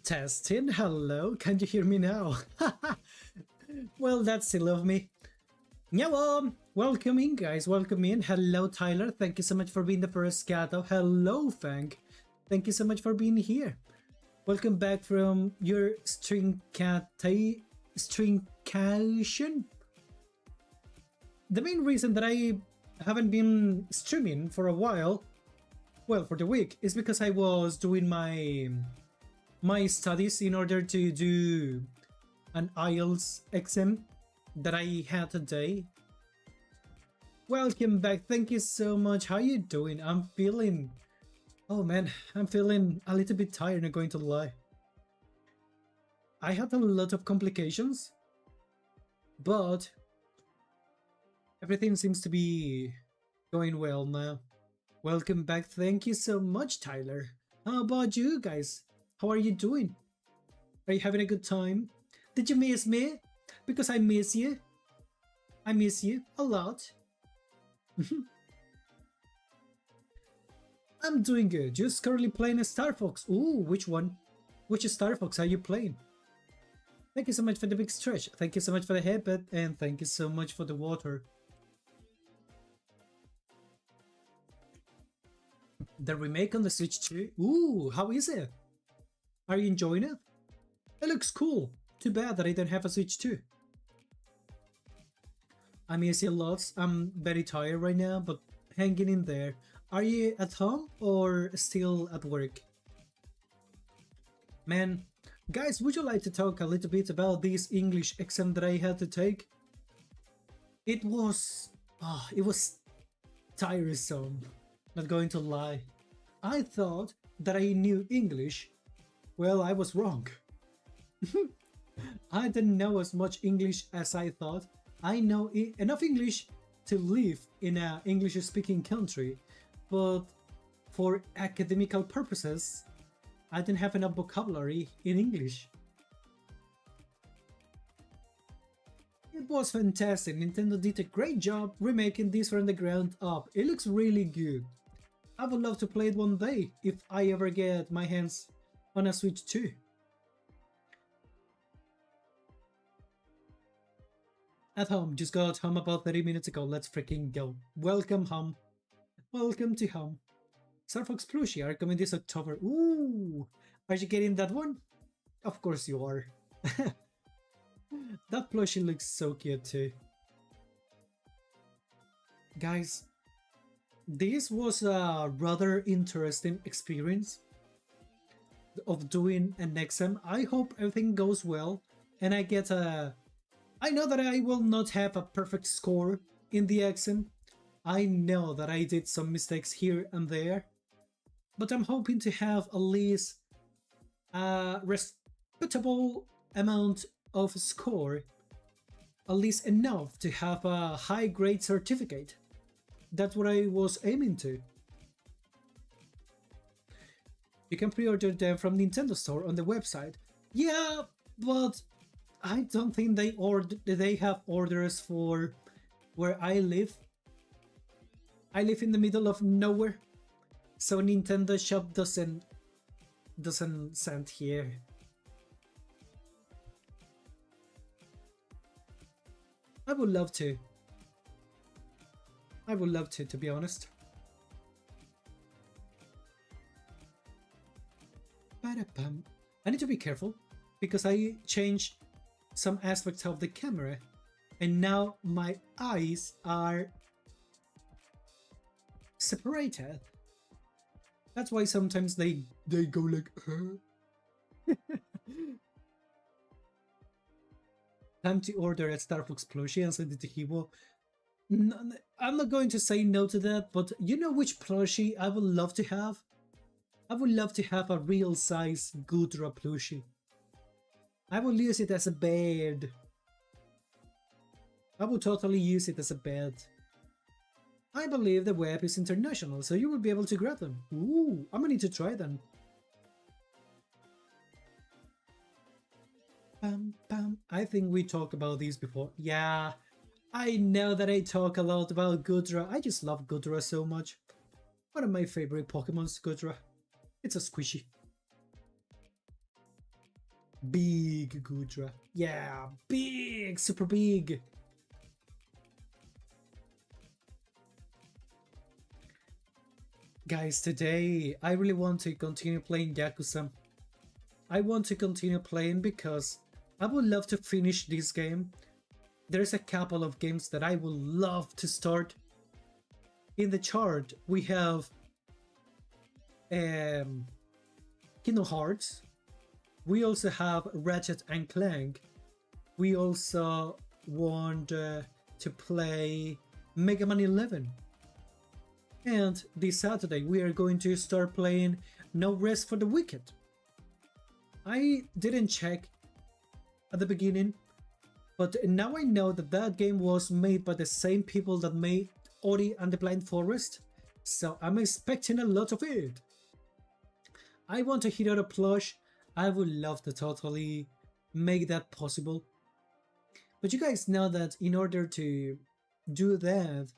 Testing, hello, can you hear me now? Well, that's silly of me. Nyawo! Welcome in, guys, welcome in. Hello, Tyler, thank you so much for being the first Catto. Hello, Fang. Thank you so much for being here. Welcome back from your stringcation. The main reason that I haven't been streaming for a while, well, for the week, is because I was doing my studies in order to do an IELTS exam that I had today. Welcome back, thank you so much. How you doing? I'm feeling a little bit tired, not going to lie. I had a lot of complications, but everything seems to be going well now. Welcome back, thank you so much, Tyler. How about you guys? How are you doing? Are you having a good time? Did you miss me? Because I miss you. I miss you a lot. I'm doing good. Just currently playing a Star Fox. Ooh, which one? Which Star Fox are you playing? Thank you so much for the big stretch. Thank you so much for the headband. And thank you so much for the water. The remake on the Switch 2. Ooh, how is it? Are you enjoying it? It looks cool. Too bad that I don't have a Switch 2. I miss you lots. I'm very tired right now, but hanging in there. Are you at home or still at work? Man, guys, would you like to talk a little bit about this English exam that I had to take? It was tiresome, not going to lie. I thought that I knew English. Well, I was wrong. I didn't know as much English as I thought. I know enough English to live in an English-speaking country, but for academical purposes, I didn't have enough vocabulary in English. It was fantastic. Nintendo did a great job remaking this from the ground up. It looks really good. I would love to play it one day if I ever get my hands on a Switch 2. At home, just got home about 30 minutes ago, let's freaking go. Welcome home. Welcome to home. Star Fox plushie are coming this October. Ooh! Are you getting that one? Of course you are. That plushie looks so cute too. Guys, this was a rather interesting experience of doing an exam. I hope everything goes well and I get a... I know that I will not have a perfect score in the exam. I know that I did some mistakes here and there, but I'm hoping to have at least a respectable amount of score, at least enough to have a high grade certificate. That's what I was aiming to. You can pre-order them from Nintendo Store on the website. Yeah, but I don't think they have orders for where I live. I live in the middle of nowhere, so Nintendo shop doesn't send here. I would love to. I would love to be honest. I need to be careful because I changed some aspects of the camera and now my eyes are separated. That's why sometimes they go like Time to order a Star Fox plushie and send it to Hibo. No, I'm not going to say no to that, but you know which plushie I would love to have? I would love to have a real size Gudra plushie. I will use it as a bed. I will totally use it as a bed. I believe the web is international, so you will be able to grab them. Ooh, I'm gonna need to try them. I think we talked about these before. Yeah, I know that I talk a lot about Gudra. I just love Gudra so much. One of my favorite Pokemons, Gudra. It's a squishy. Big Gudra. Yeah, big, super big. Guys, today I really want to continue playing Yakuza. I want to continue playing because I would love to finish this game. There's a couple of games that I would love to start. In the chart, we have Kingdom Hearts. We also have Ratchet and Clank. We also want to play Mega Man 11. And this Saturday we are going to start playing No Rest for the Wicked. I didn't check at the beginning, but now I know that that game was made by the same people that made Ori and the Blind Forest, so I'm expecting a lot of it. I want to hit out a plush. I would love to totally make that possible. But you guys know that in order to do that,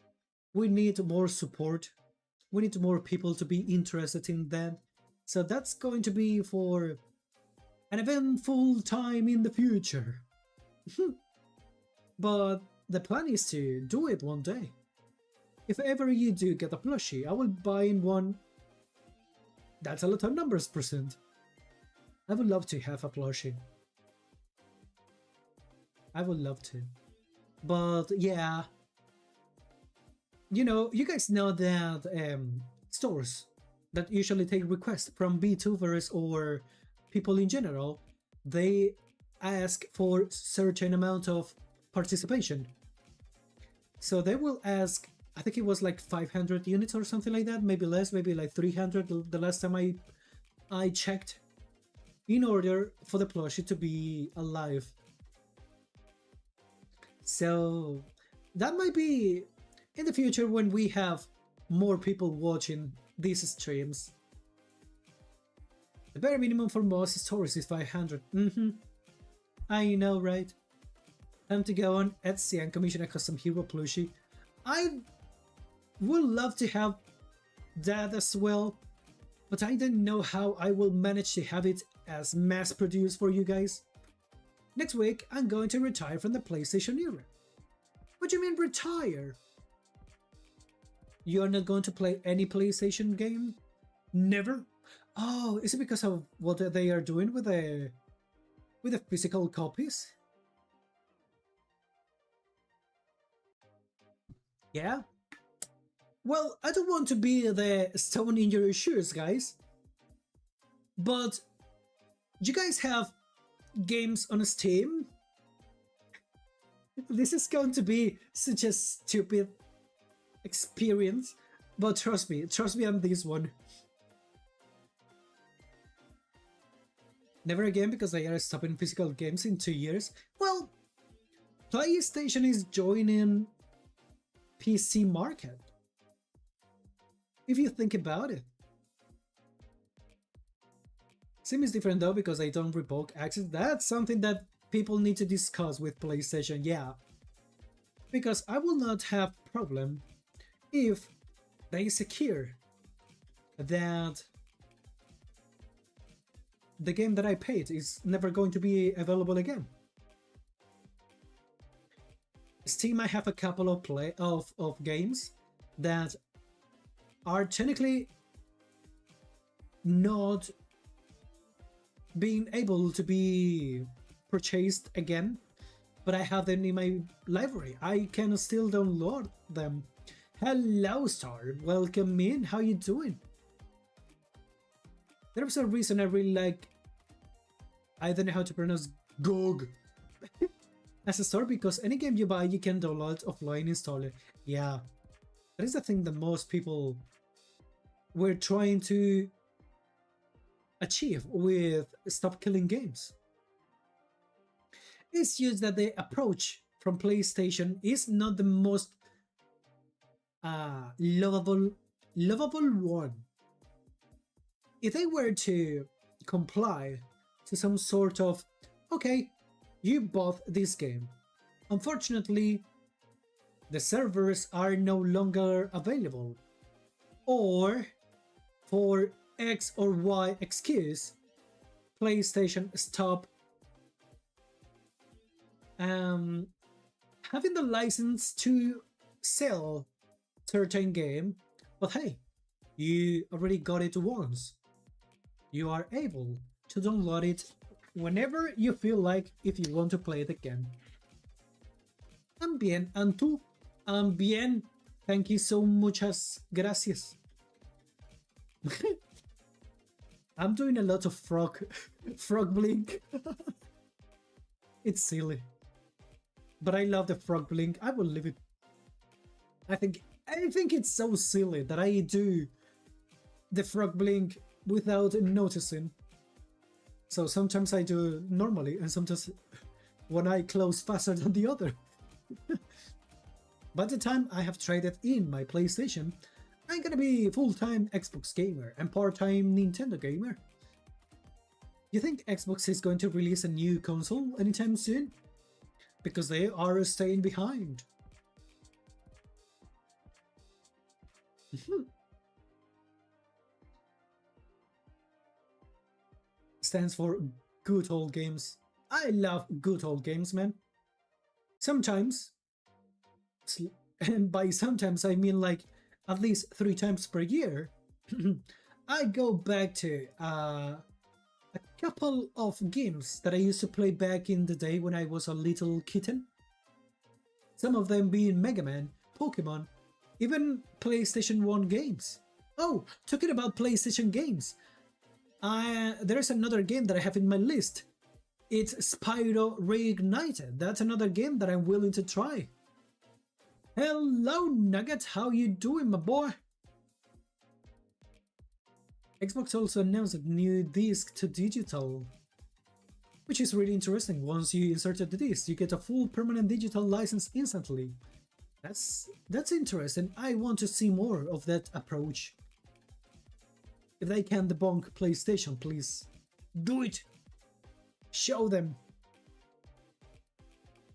we need more support. We need more people to be interested in that. So that's going to be for an eventful time in the future. But the plan is to do it one day. If ever you do get a plushie, I will buy in one. That's a lot of numbers percent. I would love to have a plushie. I would love to. But yeah, you know, you guys know that stores that usually take requests from VTubers or people in general, they ask for certain amount of participation. So they will ask, I think it was like 500 units or something like that, maybe less, maybe like 300 the last time I checked, in order for the plushie to be alive. So that might be in the future when we have more people watching these streams. The bare minimum for most stores is 500. I know, right? Time to go on Etsy and commission a custom hero plushie. I would love to have that as well, but I don't know how I will manage to have it as mass produced for you guys. Next week, I'm going to retire from the PlayStation era. What do you mean retire? You're not going to play any PlayStation game? Never? Oh, is it because of what they are doing with the physical copies? Yeah? Well, I don't want to be the stone in your shoes, guys. But you guys have games on Steam? This is going to be such a stupid experience, but trust me on this one. Never again, because they are stopping physical games in 2 years. Well, PlayStation is joining PC market. If you think about it. Steam is different though, because they don't revoke access. That's something that people need to discuss with PlayStation, yeah. Because I will not have problem if they secure that the game that I paid is never going to be available again. Steam, I have a couple of games that are technically not being able to be purchased again, but I have them in my library. I can still download them. Hello, Star. Welcome in. How you doing? There's a reason I really like, I don't know how to pronounce GOG as a store, because any game you buy, you can download offline, install it. Yeah, that is the thing that most people were trying to achieve with Stop Killing Games. It's just that the approach from PlayStation is not the most lovable one. If they were to comply to some sort of, okay, you bought this game, unfortunately the servers are no longer available, or for X or Y excuse, PlayStation stop um, having the license to sell certain game, but hey, you already got it once. You are able to download it whenever you feel like if you want to play it again. Bien, and tú, bien. Thank you so muchas gracias. I'm doing a lot of frog blink. It's silly, but I love the frog blink. I will leave it. I think it's so silly that I do the frog blink without noticing. So sometimes I do normally, and sometimes one eye close faster than the other. By the time I have traded in my PlayStation, I'm gonna be full-time Xbox gamer and part-time Nintendo gamer. You think Xbox is going to release a new console anytime soon? Because they are staying behind. Stands for good old games. I love good old games, man. Sometimes, and by sometimes I mean like at least 3 times per year, I go back to a couple of games that I used to play back in the day when I was a little kitten. Some of them being Mega Man, Pokemon, even PlayStation 1 games. Oh, talking about PlayStation games, there's another game that I have in my list. It's Spyro Reignited. That's another game that I'm willing to try. Hello, Nugget. How you doing, my boy? Xbox also announced a new disc to digital, which is really interesting. Once you inserted the disc, you get a full permanent digital license instantly. That's interesting. I want to see more of that approach. If they can debunk PlayStation, please do it. Show them.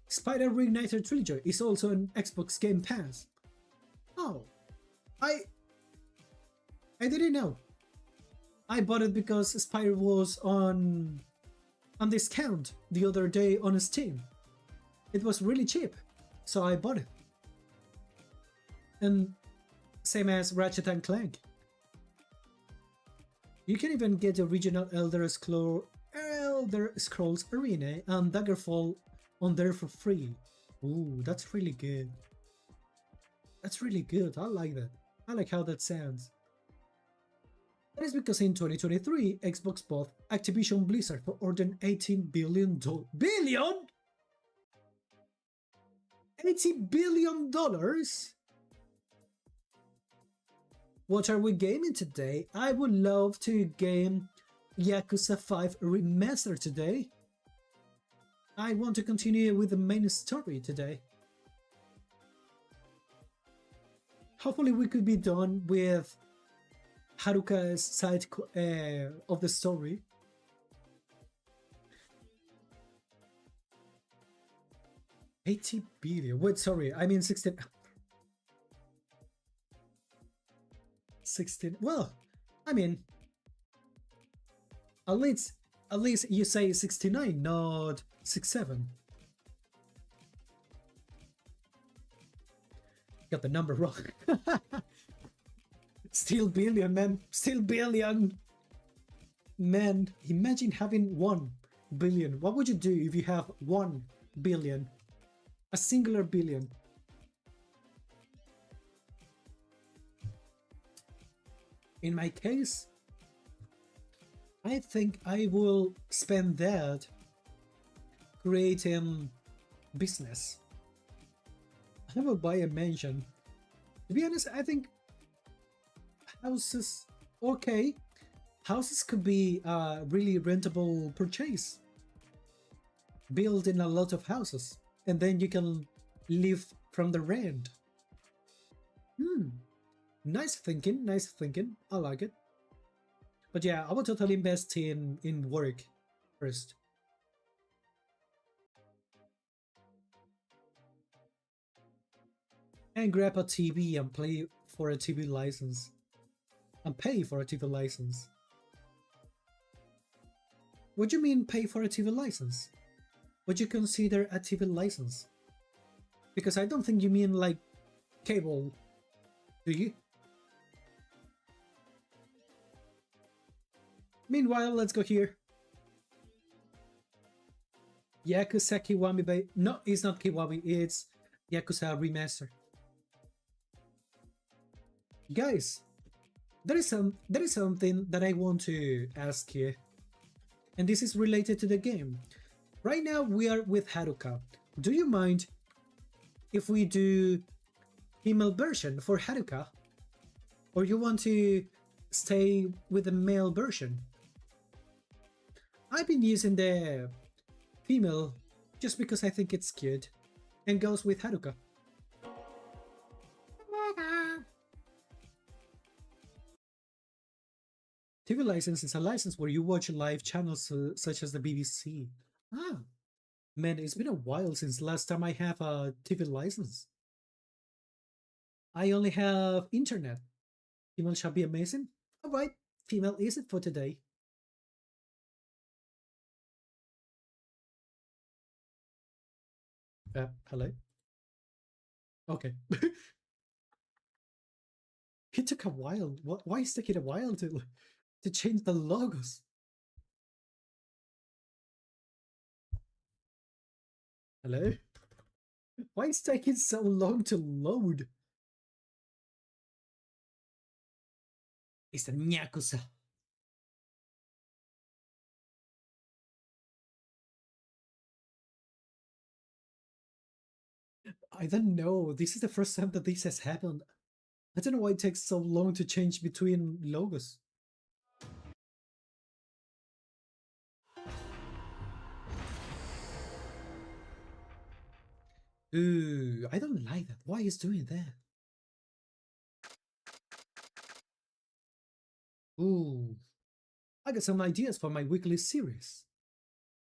Spyro Reignited Trilogy is also an Xbox Game Pass. Oh, I didn't know. I bought it because Spyro was on discount the other day on Steam. It was really cheap, so I bought it. And same as Ratchet and Clank. You can even get the original Elder Scrolls Arena and Daggerfall on there for free. Ooh, that's really good. That's really good. I like that. I like how that sounds. That is because in 2023, Xbox bought Activision Blizzard for more than $18 billion. Billion? $80 billion? What are we gaming today? I would love to game Yakuza 5 Remastered today. I want to continue with the main story today. Hopefully we could be done with Haruka's side of the story. $80 billion. Wait, sorry, I mean 16. 16. Well, I mean, at least you say 69, not 67. Got the number wrong. Still billion, man. Still billion. Man, imagine having 1 billion. What would you do if you have 1 billion? A singular billion. In my case, I think I will spend that creating business. I will buy a mansion. To be honest, I think houses, okay, houses could be a really rentable purchase. Build in a lot of houses, and then you can live from the rent. Nice thinking, nice thinking. I like it. But yeah, I will totally invest in work first. And grab a TV and play for a TV license. And pay for a TV license. What do you mean pay for a TV license? would you consider a TV license? Because I don't think you mean like cable, do you? Meanwhile, let's go here. Yakuza Kiwami Bay. No, it's not Kiwami, it's Yakuza Remaster. Guys, there is something that I want to ask you, and this is related to the game. Right now we are with Haruka. Do you mind if we do female version for Haruka? Or you want to stay with the male version? I've been using the female just because I think it's cute and goes with Haruka. TV license is a license where you watch live channels such as the BBC. Ah, man, it's been a while since last time I have a TV license. I only have internet. Female shall be amazing. Alright, female is it for today. Hello? Okay. It took a while. Why is it taking a while to change the logos? Hello? Why is it taking so long to load? It's the Nyakusa. I don't know. This is the first time that this has happened. I don't know why it takes so long to change between logos. Ooh, I don't like that. Why is doing that? Ooh, I got some ideas for my weekly series.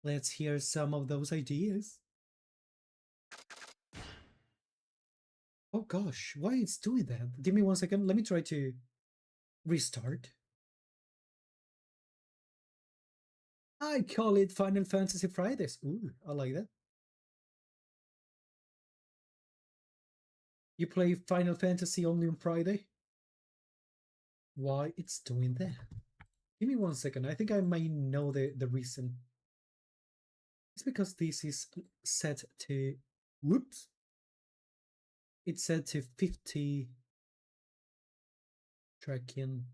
Let's hear some of those ideas. Oh gosh, why it's doing that? Give me 1 second. Let me try to restart. I call it Final Fantasy Fridays. Ooh, I like that. You play Final Fantasy only on Friday? Why it's doing that? Give me 1 second. I think I might know the reason. It's because this is set to... Whoops. It's set to 50 tracking.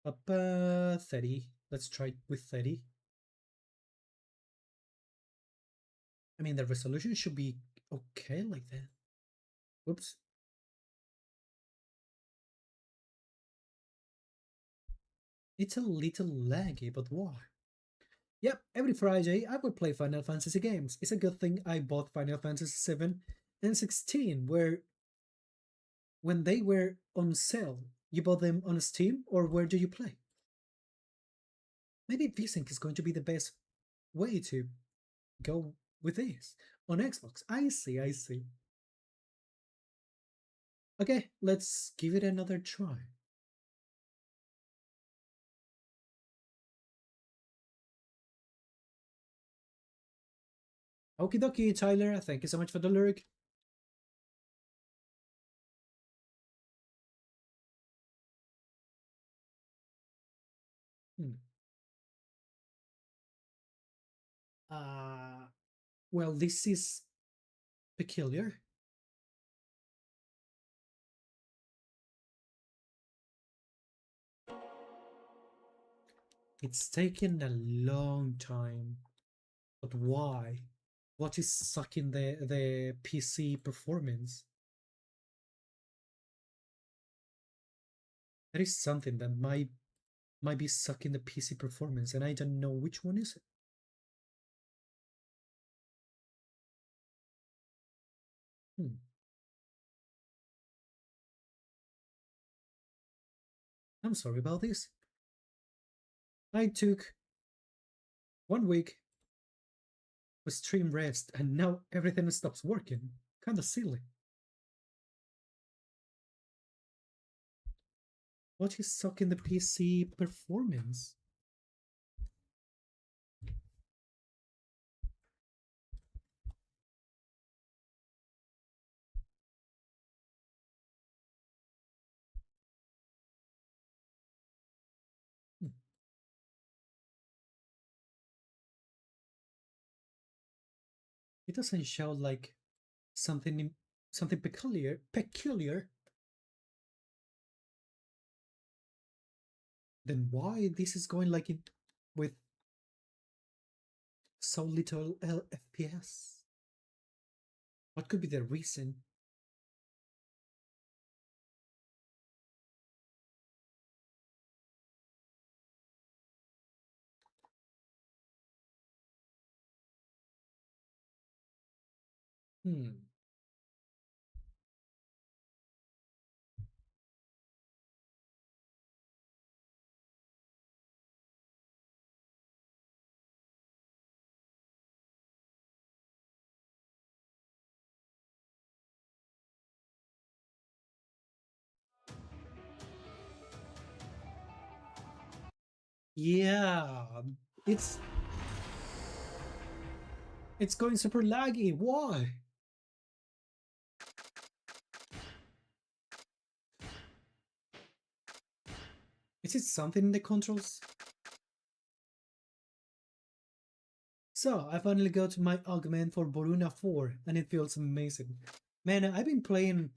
Up 30. Let's try with 30. I mean, the resolution should be okay like that. Whoops. It's a little laggy, but why? Yep, every Friday I would play Final Fantasy games. It's a good thing I bought Final Fantasy 7 and 16, where when they were on sale, you bought them on Steam, or where do you play? Maybe VSync is going to be the best way to go with this on Xbox. I see, I see. Okay, let's give it another try. Okie dokie, Tyler. Thank you so much for the lyric. Hmm. Uh, well, this is peculiar. It's taken a long time. But why? What is sucking the PC performance? There is something that might be sucking the PC performance, and I don't know which one is it. Hmm. I'm sorry about this. I took 1 week with stream rest, and now everything stops working. Kinda silly. What is sucking the PC performance? It doesn't show like something something peculiar. Then why this is going like it with so little FPS? What could be the reason? Hmm. Yeah, it's it's going super laggy. Why? Is it something in the controls? So I finally got my augment for Boruna 4 and it feels amazing. Man, I've been playing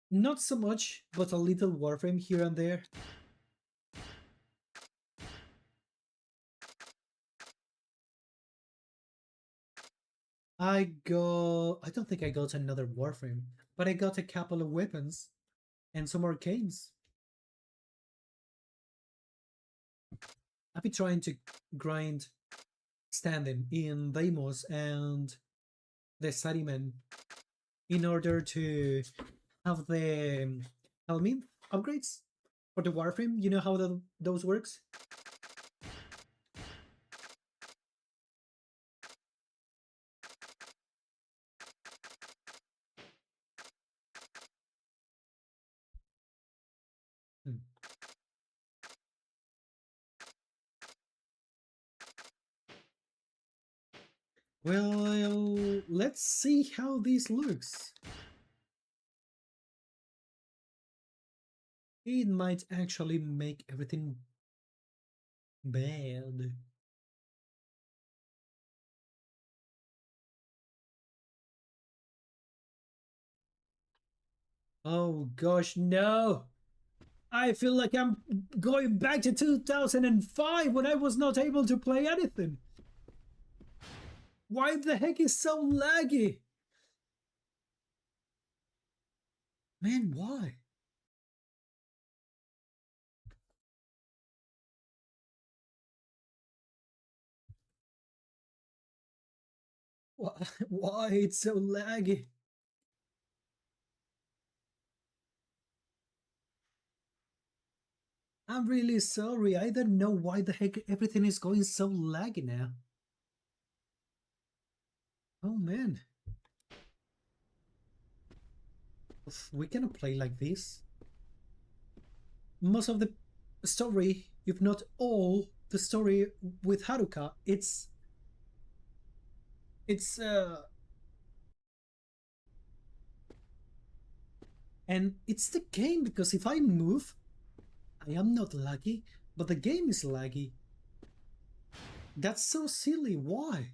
not so much, but a little Warframe here and there. I don't think I got another Warframe, but I got a couple of weapons and some arcanes. I've been trying to grind standing in Deimos and the Sariman in order to have the Helminth upgrades for the Warframe. You know how those works? Hmm. Well, let's see how this looks. It might actually make everything bad. Oh gosh, no! I feel like I'm going back to 2005 when I was not able to play anything. Why the heck is so laggy? Man, why? Why, why it's so laggy? I'm really sorry. I don't know why the heck everything is going so laggy now. Oh man. We cannot play like this. Most of the story, if not all the story with Haruka, it's and it's the game because if I move, I am not laggy, but the game is laggy. That's so silly. Why?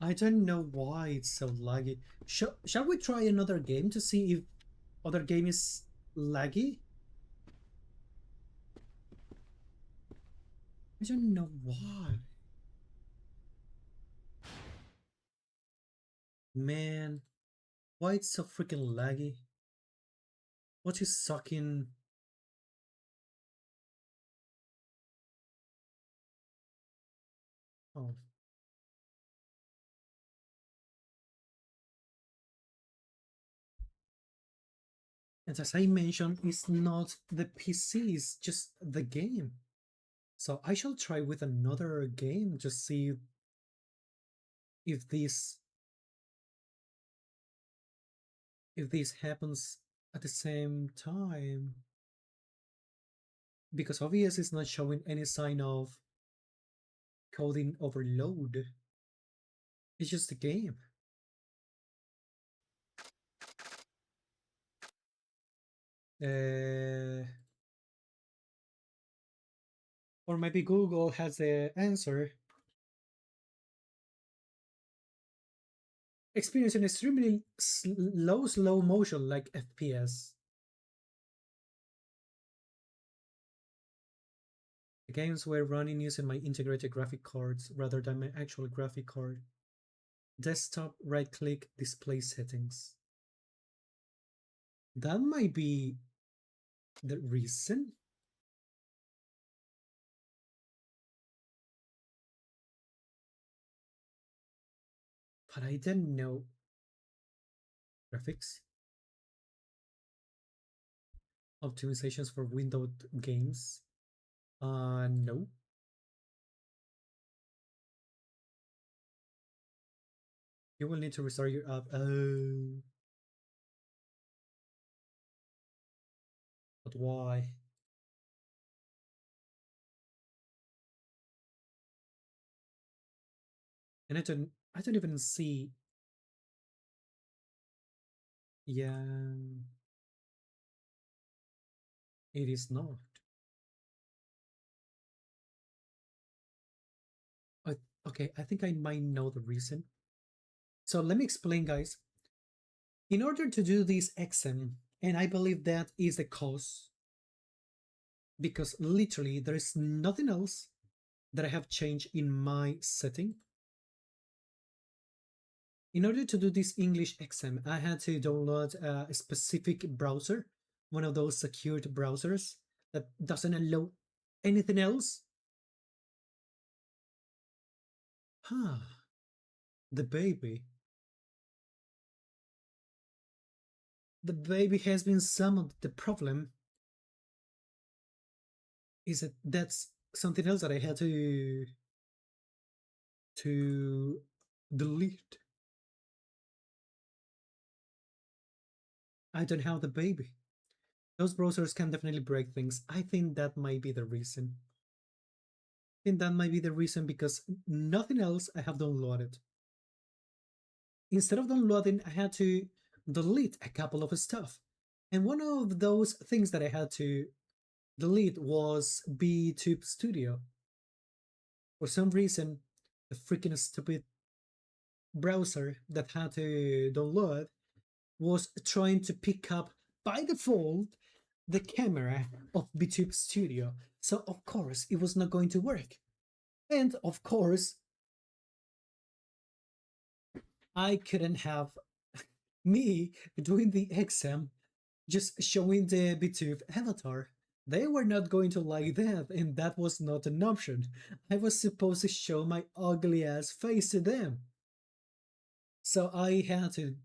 I don't know why it's so laggy. Shall we try another game to see if other game is laggy? I don't know why. Man, why it's so freaking laggy? What is sucking? Oh, And as I mentioned, it's not the PC, it's just the game. So I shall try with another game, just see if this happens at the same time. Because obviously it's not showing any sign of coding overload. It's just a game. Uh, or maybe Google has the answer. Experiencing extremely slow motion like FPS. The games were running using my integrated graphic cards rather than my actual graphic card. Desktop right click display settings. That might be the reason. But I didn't know graphics optimizations for Windows games. No. You will need to restart your app. Oh, but why? And I don't even see. Yeah, it is not. I, okay, I think I might know the reason. So let me explain, guys. In order to do this exam, and I believe that is the cause, because literally there is nothing else that I have changed in my setting. In order to do this English exam, I had to download a specific browser, one of those secured browsers that doesn't allow anything else. Huh, the baby. The baby has been summoned. The problem is that that's something else that I had to delete. I don't have the baby. Those browsers can definitely break things. I think that might be the reason. I think that might be the reason because nothing else I have downloaded. Instead of downloading, I had to delete a couple of stuff. And one of those things that I had to delete was BTube Studio. For some reason, the freaking stupid browser that had to download was trying to pick up by default the camera of BTube Studio. So of course it was not going to work. And of course I couldn't have me doing the exam just showing the BTube avatar. They were not going to like that, and that was not an option. I was supposed to show my ugly ass face to them. So I had to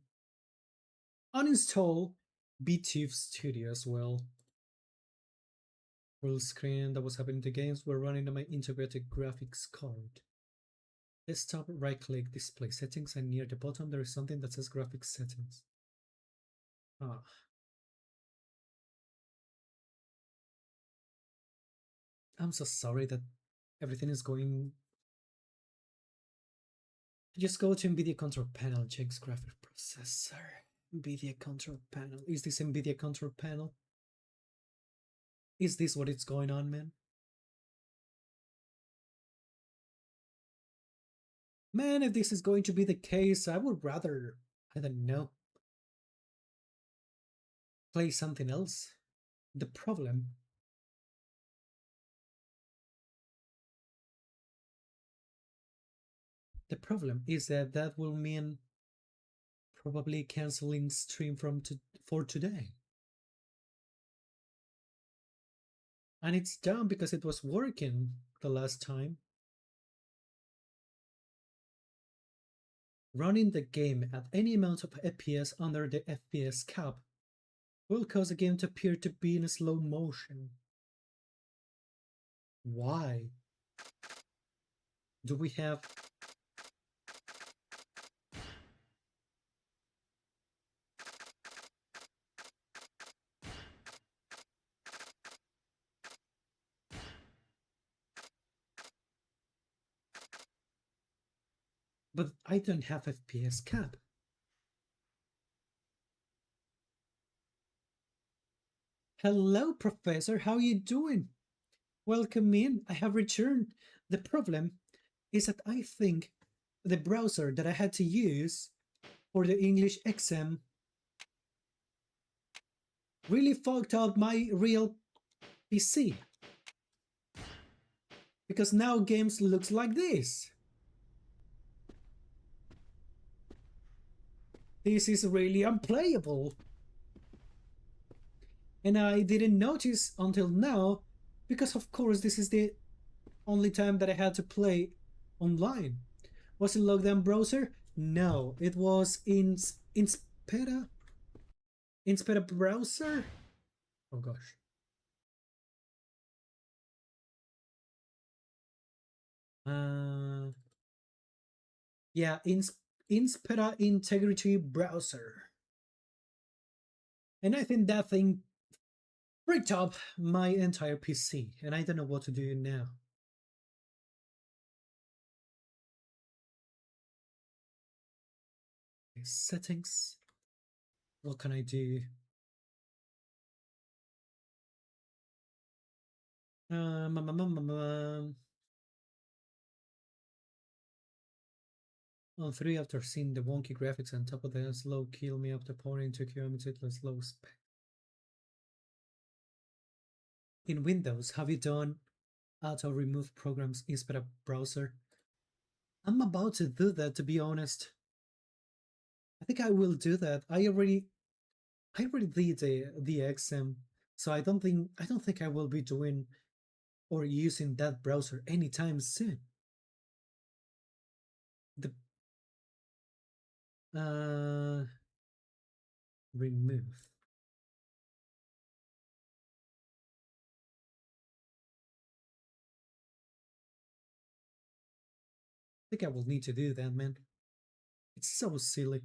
uninstall BTube Studio as well. Full screen that was happening to games were running on my integrated graphics card. Desktop right click display settings, and near the bottom there is something that says graphics settings. Ah. I'm so sorry that everything is going. Just go to NVIDIA control panel, checks graphic processor. NVIDIA control panel. Is this NVIDIA control panel? Is this what is going on, man? Man, if this is going to be the case, I would rather, I don't know, play something else. The problem is that that will mean probably canceling stream for today. And it's dumb because it was working the last time. Running the game at any amount of FPS under the FPS cap will cause a game to appear to be in slow motion. Why? Do we have... But I don't have FPS cap. Hello, Professor. How are you doing? Welcome in. I have returned. The problem is that I think the browser that I had to use for the English exam really fucked up my real PC. Because now games looks like this. This is really unplayable. And I didn't notice until now, because of course this is the only time that I had to play online. Was it lockdown browser? No, it was in Inspera browser. Oh gosh. Yeah, Inspera Integrity Browser. And I think that thing bricked up my entire PC, and I don't know what to do now. Okay, settings. What can I do? On 3 after seeing the wonky graphics on top of the slow kill me after pouring 2 kilometers slow spec. In Windows, have you done auto remove programs instead of browser? I'm about to do that, to be honest. I think I will do that. I already did the exam, so I don't think I will be doing or using that browser anytime soon. The remove. I think I will need to do that, man. It's so silly.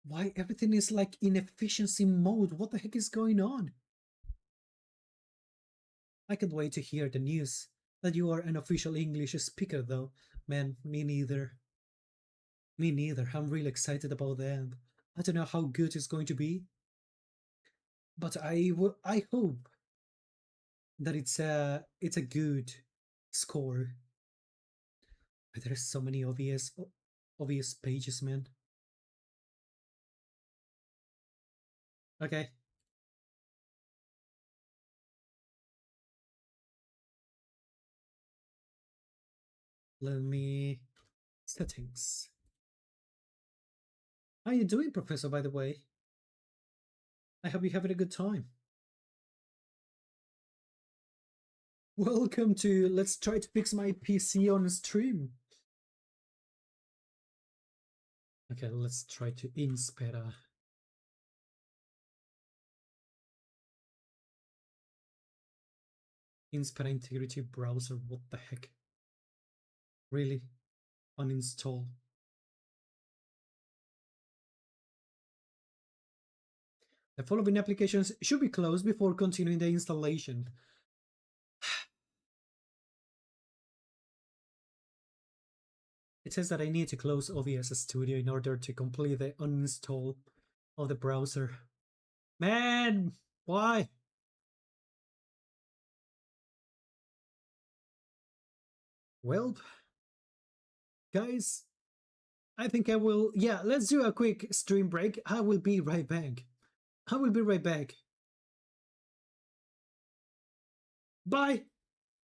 Why everything is like in efficiency mode? What the heck is going on? I can't wait to hear the news that you are an official English speaker, though. Man, me neither. Me neither. I'm really excited about that. I don't know how good it's going to be, but I hope that it's a good score. But there's so many obvious pages, man. Okay. Let me settings. How you doing, Professor, by the way? I hope you're having a good time. Welcome to Let's Try to Fix My PC on Stream. Okay, let's try to Inspera. Inspera Integrity Browser, what the heck? Really? Uninstall. The following applications should be closed before continuing the installation. It says that I need to close OBS Studio in order to complete the uninstall of the browser. Man, why? Well, guys, I think I will... Yeah, let's do a quick stream break. I will be right back. I will be right back. Bye!